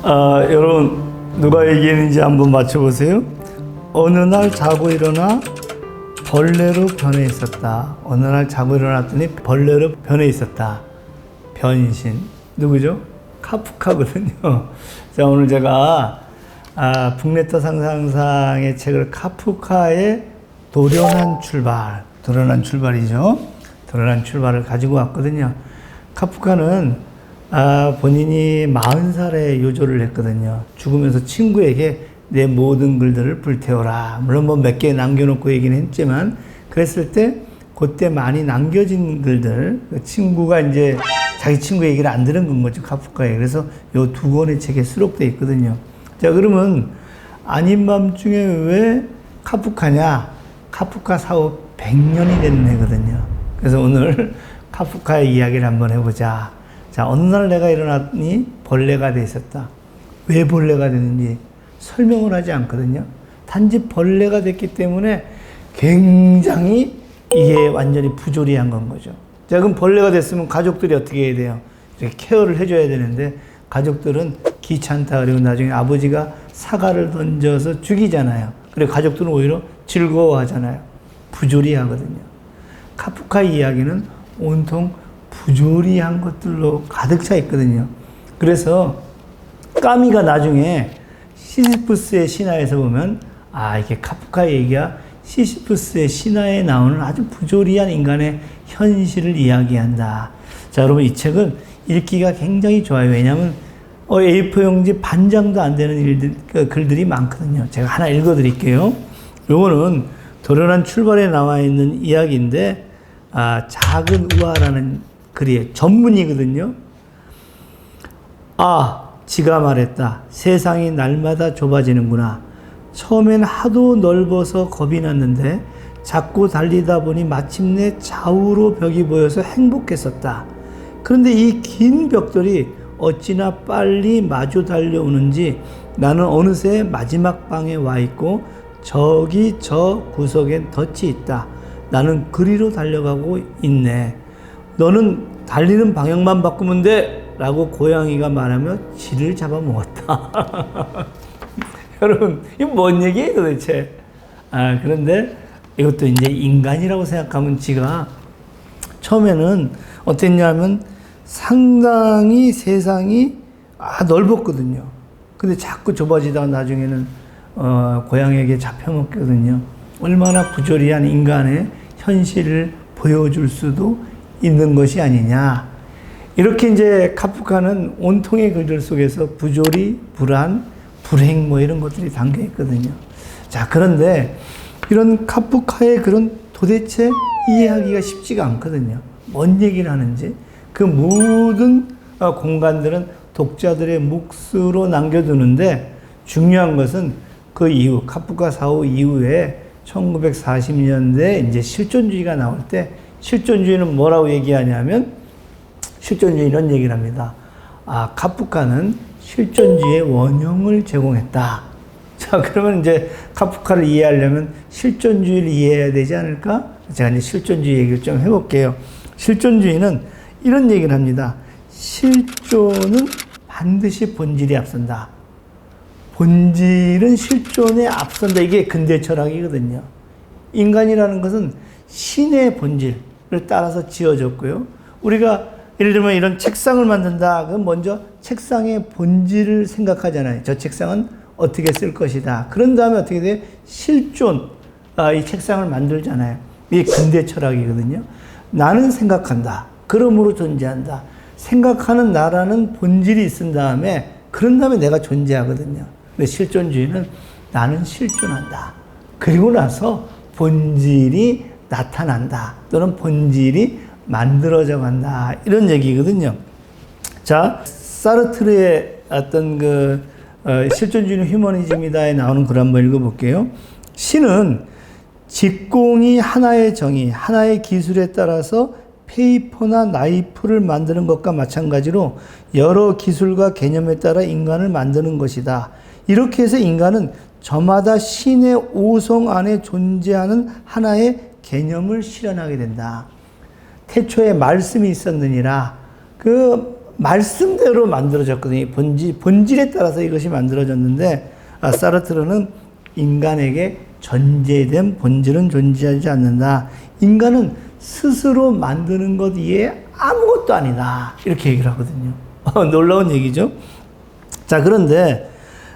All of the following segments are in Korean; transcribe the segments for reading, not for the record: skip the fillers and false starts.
여러분 누가 얘기했는지 한번 맞춰보세요. 어느 날 자고 일어나 벌레로 변해 있었다. 어느 날 자고 일어났더니 벌레로 변해 있었다. 변신. 누구죠? 카프카거든요. 자, 오늘 제가 북레터 상상상의 책을 카프카의 도련한 출발, 도련한 출발이죠. 도련한 출발을 가지고 왔거든요. 카프카는 본인이 40살에 요절을 했거든요. 죽으면서 친구에게 내 모든 글들을 불태워라. 물론 뭐 몇 개 남겨놓고 얘기는 했지만, 그랬을 때 그때 많이 남겨진 글들, 친구가 이제 자기 친구 얘기를 안 들은 건 거죠, 카프카에. 그래서 요 두 권의 책에 수록되어 있거든요. 자, 그러면 아닌 밤중에 왜 카프카냐? 카프카 사후 100년이 된 해거든요. 그래서 오늘 카프카의 이야기를 한번 해보자. 자, 어느 날 내가 일어났더니 벌레가 돼 있었다. 왜 벌레가 됐는지 설명을 하지 않거든요. 단지 벌레가 됐기 때문에 굉장히 이게 완전히 부조리한 건 거죠. 자, 그럼 벌레가 됐으면 가족들이 어떻게 해야 돼요? 이렇게 케어를 해줘야 되는데, 가족들은 귀찮다. 그리고 나중에 아버지가 사과를 던져서 죽이잖아요. 그리고 가족들은 오히려 즐거워하잖아요. 부조리하거든요. 카프카 이야기는 온통 부조리한 것들로 가득 차 있거든요. 그래서 까미가 나중에 시시푸스의 신화에서 보면, 이게 카프카의 얘기가 시시푸스의 신화에 나오는 아주 부조리한 인간의 현실을 이야기한다. 자, 여러분 이 책은 읽기가 굉장히 좋아요. 왜냐하면 A4 용지 반장도 안 되는 글들이 많거든요. 제가 하나 읽어드릴게요. 요거는 도련한 출발에 나와 있는 이야기인데, 작은 우화라는 글이에요. 전문이거든요. 지가 말했다. 세상이 날마다 좁아지는구나. 처음엔 하도 넓어서 겁이 났는데 자꾸 달리다 보니 마침내 좌우로 벽이 보여서 행복했었다. 그런데 이 긴 벽돌이 어찌나 빨리 마주 달려오는지 나는 어느새 마지막 방에 와 있고 저기 저 구석엔 덫이 있다. 나는 그리로 달려가고 있네. 너는 달리는 방향만 바꾸면 돼. 라고 고양이가 말하며 쥐를 잡아먹었다. 여러분, 이거 뭔 얘기예요 도대체? 그런데 이것도 이제 인간이라고 생각하면 쥐가 처음에는 어땠냐면 상당히 세상이 넓었거든요. 근데 자꾸 좁아지다가 나중에는 고양이에게 잡혀먹거든요. 얼마나 부조리한 인간의 현실을 보여줄 수도 있는 것이 아니냐. 이렇게 이제 카프카는 온통의 글들 속에서 부조리, 불안, 불행 이런 것들이 담겨 있거든요. 자, 그런데 이런 카프카의 그런 도대체 이해하기가 쉽지가 않거든요. 뭔 얘기를 하는지. 그 모든 공간들은 독자들의 몫으로 남겨두는데, 중요한 것은 그 이후, 카프카 사후 이후에 1940년대 이제 실존주의가 나올 때, 실존주의는 뭐라고 얘기하냐면, 실존주의 이런 얘기를 합니다. 카프카는 실존주의의 원형을 제공했다. 자, 그러면 이제 카프카를 이해하려면 실존주의를 이해해야 되지 않을까? 제가 이제 실존주의 얘기를 좀 해볼게요. 실존주의는 이런 얘기를 합니다. 실존은 반드시 본질이 앞선다. 본질은 실존에 앞선다. 이게 근대 철학이거든요. 인간이라는 것은 신의 본질을 따라서 지어졌고요. 우리가 예를 들면 이런 책상을 만든다. 그럼 먼저 책상의 본질을 생각하잖아요. 저 책상은 어떻게 쓸 것이다. 그런 다음에 어떻게 돼요? 실존, 이 책상을 만들잖아요. 이게 근대 철학이거든요. 나는 생각한다. 그러므로 존재한다. 생각하는 나라는 본질이 있은 다음에, 그런 다음에 내가 존재하거든요. 근데 실존주의는 나는 실존한다. 그리고 나서 본질이 나타난다. 또는 본질이 만들어져 간다. 이런 얘기거든요. 자, 사르트르의 어떤 실존주의는 휴머니즘이다에 나오는 글 한번 읽어볼게요. 신은 직공이 하나의 정의, 하나의 기술에 따라서 페이퍼나 나이프를 만드는 것과 마찬가지로 여러 기술과 개념에 따라 인간을 만드는 것이다. 이렇게 해서 인간은 저마다 신의 오성 안에 존재하는 하나의 개념을 실현하게 된다. 태초에 말씀이 있었느니라. 말씀대로 만들어졌거든요. 본질에 따라서 이것이 만들어졌는데 사르트르는 인간에게 전제된 본질은 존재하지 않는다. 인간은 스스로 만드는 것 이외에 아무것도 아니다. 이렇게 얘기를 하거든요. 놀라운 얘기죠. 자, 그런데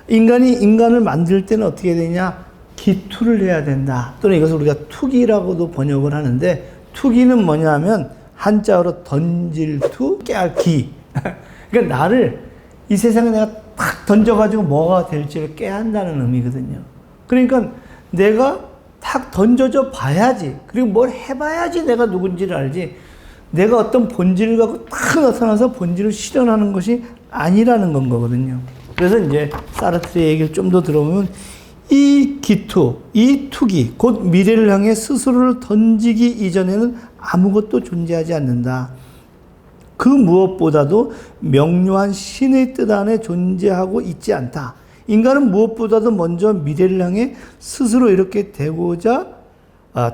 인간이 인간을 만들 때는 어떻게 되냐? 기투를 해야 된다. 또는 이것을 우리가 투기라고도 번역을 하는데, 투기는 뭐냐면 한자어로 던질 투, 깨알 기. 그러니까 나를 이 세상에 내가 탁 던져가지고 뭐가 될지를 깨야 한다는 의미거든요. 그러니까 내가 탁 던져져 봐야지. 그리고 뭘 해봐야지 내가 누군지를 알지. 내가 어떤 본질을 갖고 탁 나타나서 본질을 실현하는 것이 아니라는 건 거거든요. 그래서 이제 사르트르의 얘기를 좀 더 들어보면 이 기투, 이 투기, 곧 미래를 향해 스스로를 던지기 이전에는 아무것도 존재하지 않는다. 그 무엇보다도 명료한 신의 뜻 안에 존재하고 있지 않다. 인간은 무엇보다도 먼저 미래를 향해 스스로 이렇게 되고자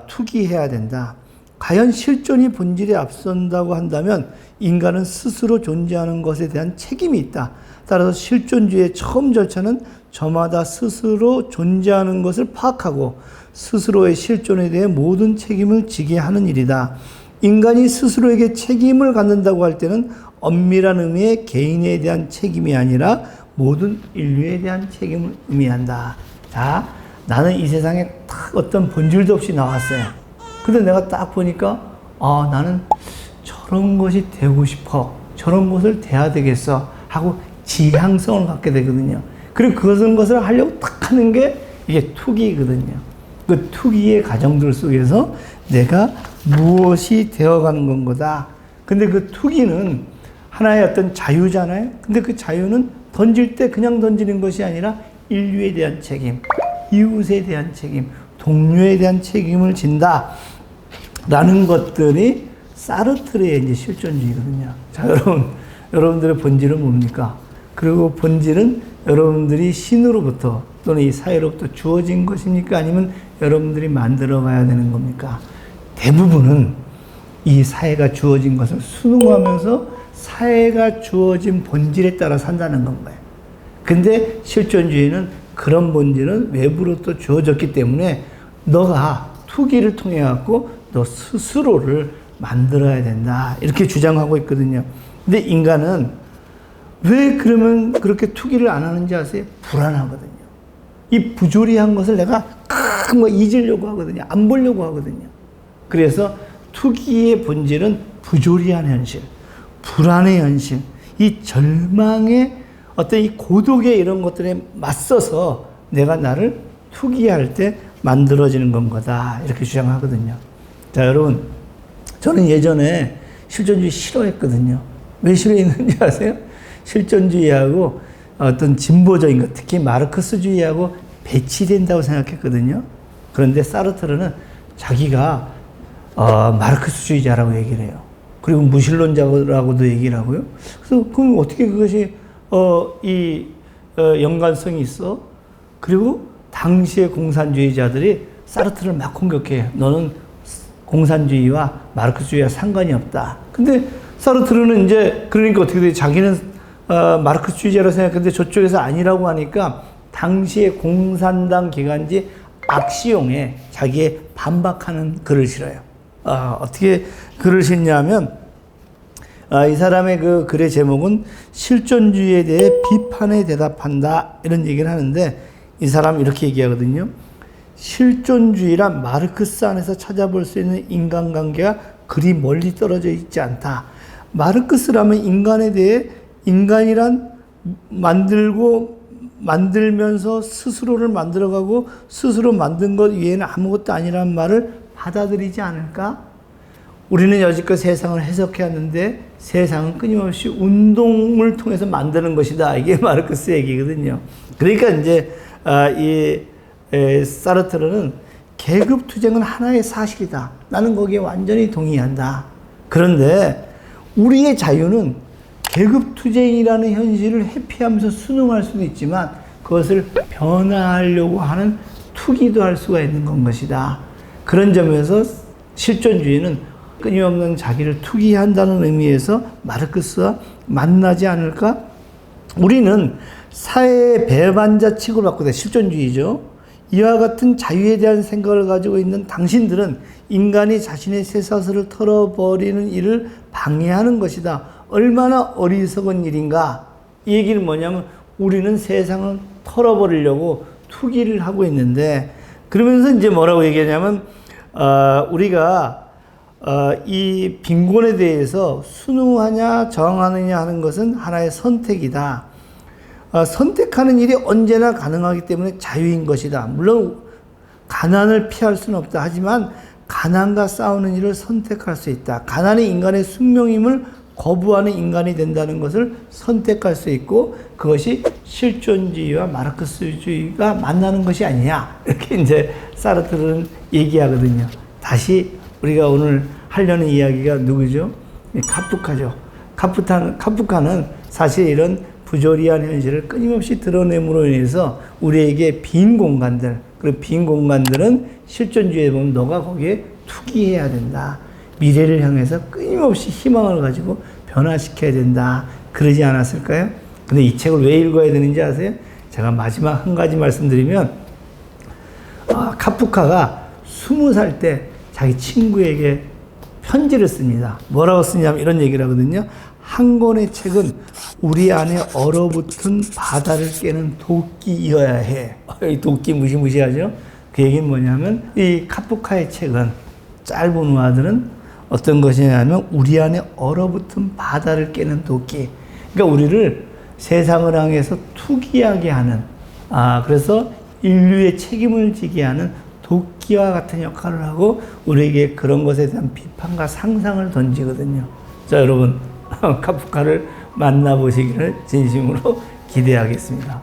투기해야 된다. 과연 실존이 본질에 앞선다고 한다면 인간은 스스로 존재하는 것에 대한 책임이 있다. 따라서 실존주의의 처음 절차는 저마다 스스로 존재하는 것을 파악하고 스스로의 실존에 대해 모든 책임을 지게 하는 일이다. 인간이 스스로에게 책임을 갖는다고 할 때는 엄밀한 의미의 개인에 대한 책임이 아니라 모든 인류에 대한 책임을 의미한다. 자, 나는 이 세상에 딱 어떤 본질도 없이 나왔어요. 근데 내가 딱 보니까 나는 저런 것이 되고 싶어. 저런 것을 돼야 되겠어. 하고 지향성을 갖게 되거든요. 그리고 그것을 하려고 딱 하는 게 이게 투기거든요. 그 투기의 과정들 속에서 내가 무엇이 되어가는 건 거다. 근데 그 투기는 하나의 어떤 자유잖아요. 근데 그 자유는 던질 때 그냥 던지는 것이 아니라 인류에 대한 책임, 이웃에 대한 책임, 동료에 대한 책임을 진다. 라는 것들이 사르트르의 이제 실존주의거든요. 자, 여러분들의 본질은 뭡니까? 그리고 본질은 여러분들이 신으로부터 또는 이 사회로부터 주어진 것입니까? 아니면 여러분들이 만들어 가야 되는 겁니까? 대부분은 이 사회가 주어진 것을 수능하면서 사회가 주어진 본질에 따라 산다는 건 거예요. 근데 실존주의는 그런 본질은 외부로부터 주어졌기 때문에 너가 투기를 통해 갖고 너 스스로를 만들어야 된다. 이렇게 주장하고 있거든요. 근데 인간은 왜 그러면 그렇게 투기를 안 하는지 아세요? 불안하거든요. 이 부조리한 것을 내가 잊으려고 하거든요. 안 보려고 하거든요. 그래서 투기의 본질은 부조리한 현실, 불안의 현실, 이 절망의 어떤 이 고독의 이런 것들에 맞서서 내가 나를 투기할 때 만들어지는 건 거다. 이렇게 주장하거든요. 자, 여러분, 저는 예전에 실존주의 싫어했거든요. 왜 싫어했는지 아세요? 실존주의하고 어떤 진보적인 것, 특히 마르크스주의하고 배치된다고 생각했거든요. 그런데 사르트르는 자기가 마르크스주의자라고 얘기를 해요. 그리고 무신론자라고도 얘기를 하고요. 그래서 그럼 어떻게 그것이 연관성이 있어? 그리고 당시의 공산주의자들이 사르트르를 막 공격해요. 너는 공산주의와 마르크스주의와 상관이 없다. 근데 사르트르는 이제 그러니까 어떻게 돼? 자기는 마르크스주의자라고 생각했는데 저쪽에서 아니라고 하니까 당시의 공산당 기관지 악시용에 자기의 반박하는 글을 실어요. 어떻게 글을 싣냐면 이 사람의 그 글의 제목은 실존주의에 대해 비판에 대답한다 이런 얘기를 하는데 이 사람이 이렇게 얘기하거든요. 실존주의란 마르크스 안에서 찾아볼 수 있는 인간관계가 그리 멀리 떨어져 있지 않다. 마르크스라면 인간에 대해 인간이란 만들면서 스스로를 만들어가고 스스로 만든 것 이외에는 아무것도 아니라는 말을 받아들이지 않을까? 우리는 여지껏 세상을 해석해왔는데 세상은 끊임없이 운동을 통해서 만드는 것이다. 이게 마르크스 얘기거든요. 그러니까 이제 사르트르는 계급 투쟁은 하나의 사실이다. 나는 거기에 완전히 동의한다. 그런데 우리의 자유는 계급 투쟁이라는 현실을 회피하면서 순응할 수도 있지만 그것을 변화하려고 하는 투기도 할 수가 있는 건 것이다. 그런 점에서 실존주의는 끊임없는 자기를 투기한다는 의미에서 마르크스와 만나지 않을까? 우리는 사회의 배반자 취급을 받고 있다. 실존주의죠. 이와 같은 자유에 대한 생각을 가지고 있는 당신들은 인간이 자신의 쇠사슬을 털어버리는 일을 방해하는 것이다. 얼마나 어리석은 일인가? 이 얘기는 뭐냐면 우리는 세상을 털어버리려고 투기를 하고 있는데, 그러면서 이제 뭐라고 얘기하냐면 우리가 이 빈곤에 대해서 순응하냐 저항하느냐 하는 것은 하나의 선택이다. 선택하는 일이 언제나 가능하기 때문에 자유인 것이다. 물론 가난을 피할 수는 없다. 하지만 가난과 싸우는 일을 선택할 수 있다. 가난이 인간의 숙명임을 거부하는 인간이 된다는 것을 선택할 수 있고, 그것이 실존주의와 마르크스주의가 만나는 것이 아니냐, 이렇게 이제 사르트르는 얘기하거든요. 다시 우리가 오늘 하려는 이야기가 누구죠? 카프카죠. 카프카는 사실 이런 부조리한 현실을 끊임없이 드러냄으로 인해서 우리에게 빈 공간들, 그리고 빈 공간들은 실존주의에 보면 너가 거기에 투기해야 된다. 미래를 향해서 끊임없이 희망을 가지고 변화시켜야 된다. 그러지 않았을까요? 근데 이 책을 왜 읽어야 되는지 아세요? 제가 마지막 한 가지 말씀드리면, 카프카가 20살 때 자기 친구에게 편지를 씁니다. 뭐라고 쓰냐면 이런 얘기를 하거든요. 한 권의 책은 우리 안에 얼어붙은 바다를 깨는 도끼이어야 해. 이 도끼 무시무시하죠? 그 얘기는 뭐냐면 이 카프카의 책은, 짧은 우화들은 어떤 것이냐면 우리 안에 얼어붙은 바다를 깨는 도끼. 그러니까 우리를 세상을 향해서 투기하게 하는, 그래서 인류의 책임을 지게 하는 도끼와 같은 역할을 하고 우리에게 그런 것에 대한 비판과 상상을 던지거든요. 자, 여러분, 카프카를 만나보시기를 진심으로 기대하겠습니다.